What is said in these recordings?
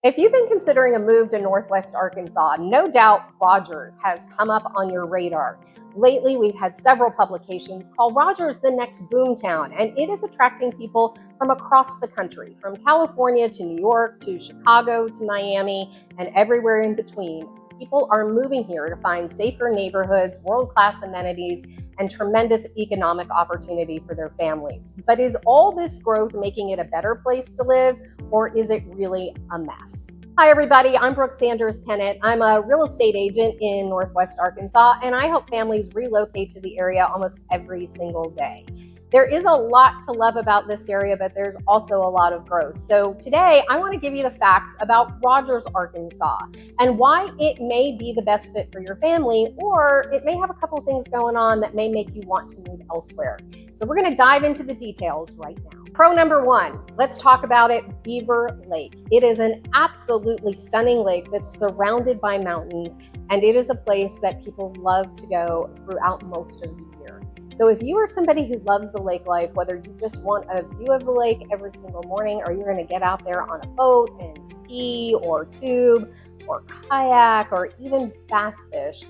If you've been considering a move to Northwest Arkansas, no doubt Rogers has come up on your radar. Lately, we've had several publications call Rogers the next boomtown, and it is attracting people from across the country, from California to New York to Chicago to Miami and everywhere in between. People are moving here to find safer neighborhoods, world-class amenities, and tremendous economic opportunity for their families. But is all this growth making it a better place to live, or is it really a mess? Hi everybody, I'm Brooke Sanders Tennant. I'm a real estate agent in Northwest Arkansas, and I help families relocate to the area almost every single day. There is a lot to love about this area, but there's also a lot of growth. So today I want to give you the facts about Rogers, Arkansas, and why it may be the best fit for your family, or it may have a couple of things going on that may make you want to move elsewhere. So we're going to dive into the details right now. Pro number one, let's talk about it, Beaver Lake. It is an absolutely stunning lake that's surrounded by mountains, and it is a place that people love to go throughout most of the year. So if you are somebody who loves the lake life, whether you just want a view of the lake every single morning, or you're going to get out there on a boat and ski or tube or kayak or even bass fish,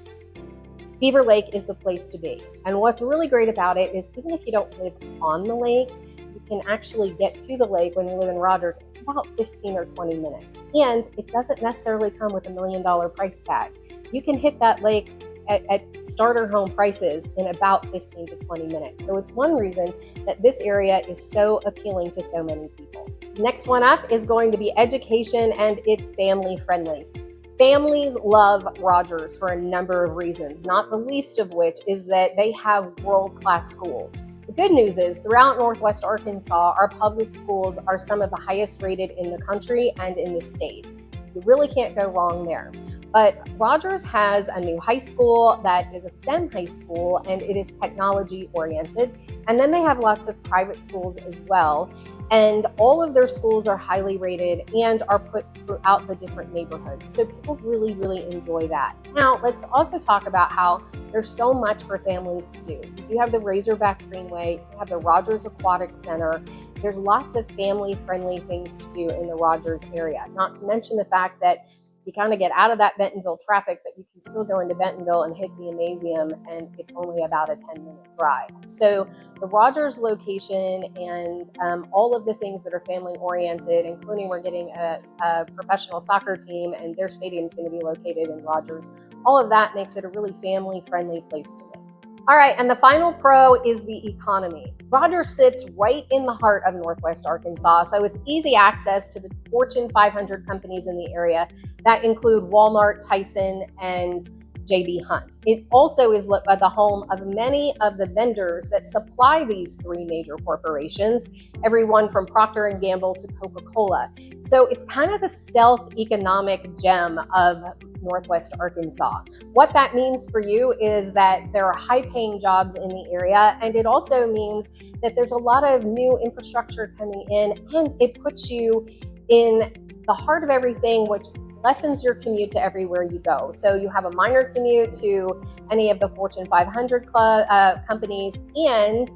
Beaver Lake is the place to be. And what's really great about it is even if you don't live on the lake, you can actually get to the lake when you live in Rogers in about 15 or 20 minutes. And it doesn't necessarily come with $1 million price tag. You can hit that lake at starter home prices in about 15 to 20 minutes. So it's one reason that this area is so appealing to so many people. Next one up is going to be education, and it's family friendly. Families love Rogers for a number of reasons, not the least of which is that they have world-class schools. The good news is throughout Northwest Arkansas, our public schools are some of the highest rated in the country and in the state. So you really can't go wrong there. But Rogers has a new high school that is a STEM high school, and it is technology oriented. And then they have lots of private schools as well. And all of their schools are highly rated and are put throughout the different neighborhoods. So people really, really enjoy that. Now, let's also talk about how there's so much for families to do. You have the Razorback Greenway, you have the Rogers Aquatic Center. There's lots of family-friendly things to do in the Rogers area. Not to mention the fact that you kind of get out of that Bentonville traffic, but you can still go into Bentonville and hit the Gymnasium, and it's only about a 10-minute drive. So the Rogers location and all of the things that are family-oriented, including we're getting a professional soccer team, and their stadium is going to be located in Rogers, all of that makes it a really family-friendly place to live. All right, and the final pro is the economy. Rogers sits right in the heart of Northwest Arkansas, so it's easy access to the Fortune 500 companies in the area that include Walmart, Tyson, and J.B. Hunt. It also is the home of many of the vendors that supply these three major corporations, everyone from Procter & Gamble to Coca-Cola. So it's kind of the stealth economic gem of Northwest Arkansas. What that means for you is that there are high-paying jobs in the area, and it also means that there's a lot of new infrastructure coming in, and it puts you in the heart of everything, which lessens your commute to everywhere you go. So you have a minor commute to any of the Fortune 500 companies, and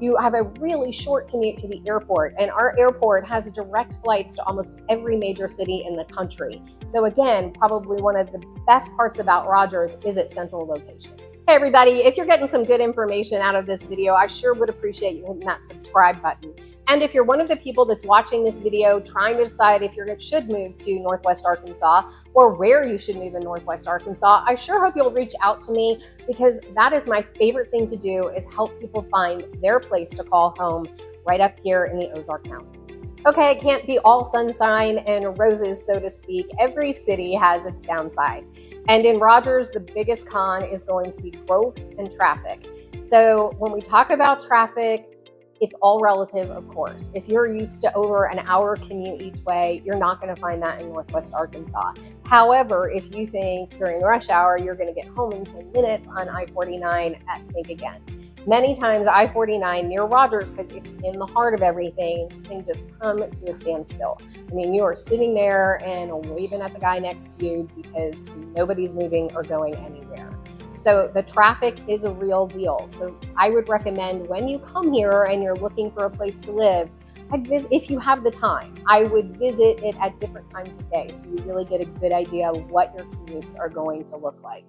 you have a really short commute to the airport. And our airport has direct flights to almost every major city in the country. So again, probably one of the best parts about Rogers is its central location. Hey everybody, if you're getting some good information out of this video, I sure would appreciate you hitting that subscribe button. And if you're one of the people that's watching this video trying to decide if you should move to Northwest Arkansas or where you should move in Northwest Arkansas, I sure hope you'll reach out to me, because that is my favorite thing to do, is help people find their place to call home right up here in the Ozark Mountains. Okay, it can't be all sunshine and roses, so to speak. Every city has its downside. And in Rogers, the biggest con is going to be growth and traffic. So when we talk about traffic, it's all relative, of course. If you're used to over an hour commute each way, you're not going to find that in Northwest Arkansas. However, if you think during rush hour you're going to get home in 10 minutes on I-49, think again. Many times I-49 near Rogers, because it's in the heart of everything, can just come to a standstill. I mean, you are sitting there and waving at the guy next to you because nobody's moving or going anywhere. So the traffic is a real deal. So I would recommend when you come here and you're looking for a place to live, if you have the time, I would visit it at different times of day so you really get a good idea of what your commutes are going to look like.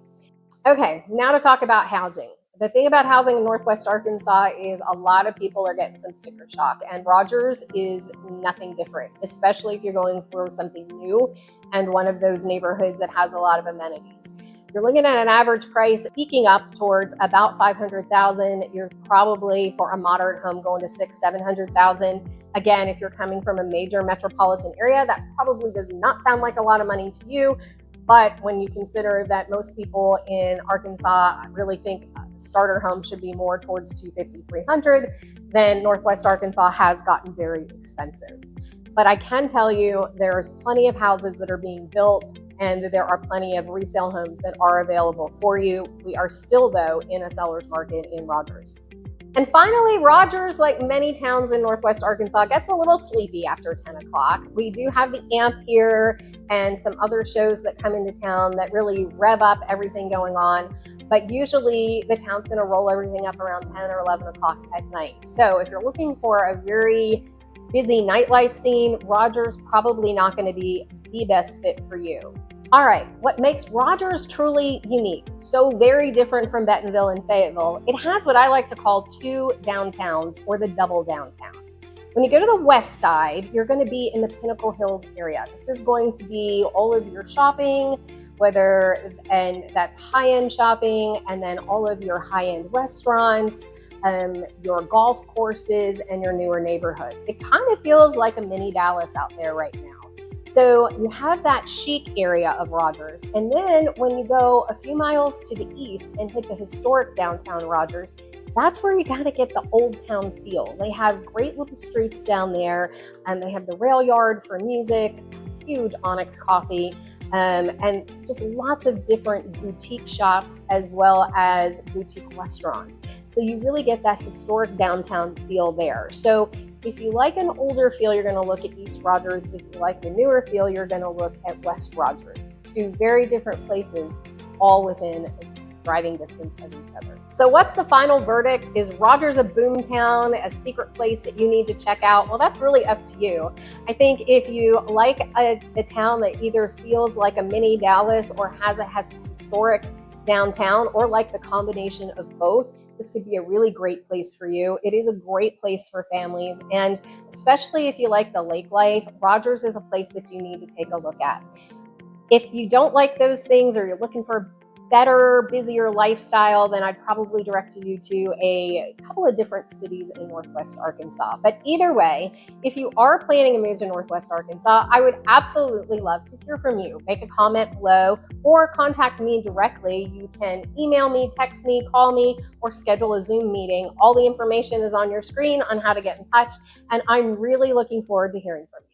Okay, now to talk about housing. The thing about housing in Northwest Arkansas is a lot of people are getting some sticker shock, and Rogers is nothing different, especially if you're going for something new and one of those neighborhoods that has a lot of amenities. You're looking at an average price peaking up towards about $500,000. You're probably, for a moderate home, going to $600,000-700,000. Again, if you're coming from a major metropolitan area, that probably does not sound like a lot of money to you. But when you consider that most people in Arkansas really think starter home should be more towards $250,000-300,000, then Northwest Arkansas has gotten very expensive. But I can tell you there's plenty of houses that are being built, and there are plenty of resale homes that are available for you. We are still, though, in a seller's market in Rogers. And finally, Rogers, like many towns in Northwest Arkansas, gets a little sleepy after 10 o'clock. We do have the AMP here and some other shows that come into town that really rev up everything going on. But usually the town's going to roll everything up around 10 or 11 o'clock at night. So if you're looking for a very busy nightlife scene, Rogers probably not going to be the best fit for you. All right, what makes Rogers truly unique, so very different from Bentonville and Fayetteville, it has what I like to call two downtowns, or the double downtown. When you go to the west side, you're going to be in the Pinnacle Hills area. This is going to be all of your shopping, and that's high-end shopping, and then all of your high-end restaurants, your golf courses, and your newer neighborhoods. It kind of feels like a mini Dallas out there right now. So you have that chic area of Rogers. And then when you go a few miles to the east and hit the historic downtown Rogers, that's where you got to get the old town feel. They have great little streets down there, and they have the rail yard for music, huge Onyx coffee, and just lots of different boutique shops as well as boutique restaurants. So you really get that historic downtown feel there. So if you like an older feel, you're going to look at East Rogers. If you like the newer feel, you're going to look at West Rogers. Two very different places, all within driving distance of each other. So what's the final verdict? Is Rogers a boomtown, a secret place that you need to check out? Well, that's really up to you. I think if you like a town that either feels like a mini Dallas or has historic downtown, or like the combination of both, this could be a really great place for you. It is a great place for families, and especially if you like the lake life, Rogers is a place that you need to take a look at. If you don't like those things, or you're looking for a better, busier lifestyle, then I'd probably direct you to a couple of different cities in Northwest Arkansas. But either way, if you are planning a move to Northwest Arkansas, I would absolutely love to hear from you. Make a comment below or contact me directly. You can email me, text me, call me, or schedule a Zoom meeting. All the information is on your screen on how to get in touch, and I'm really looking forward to hearing from you.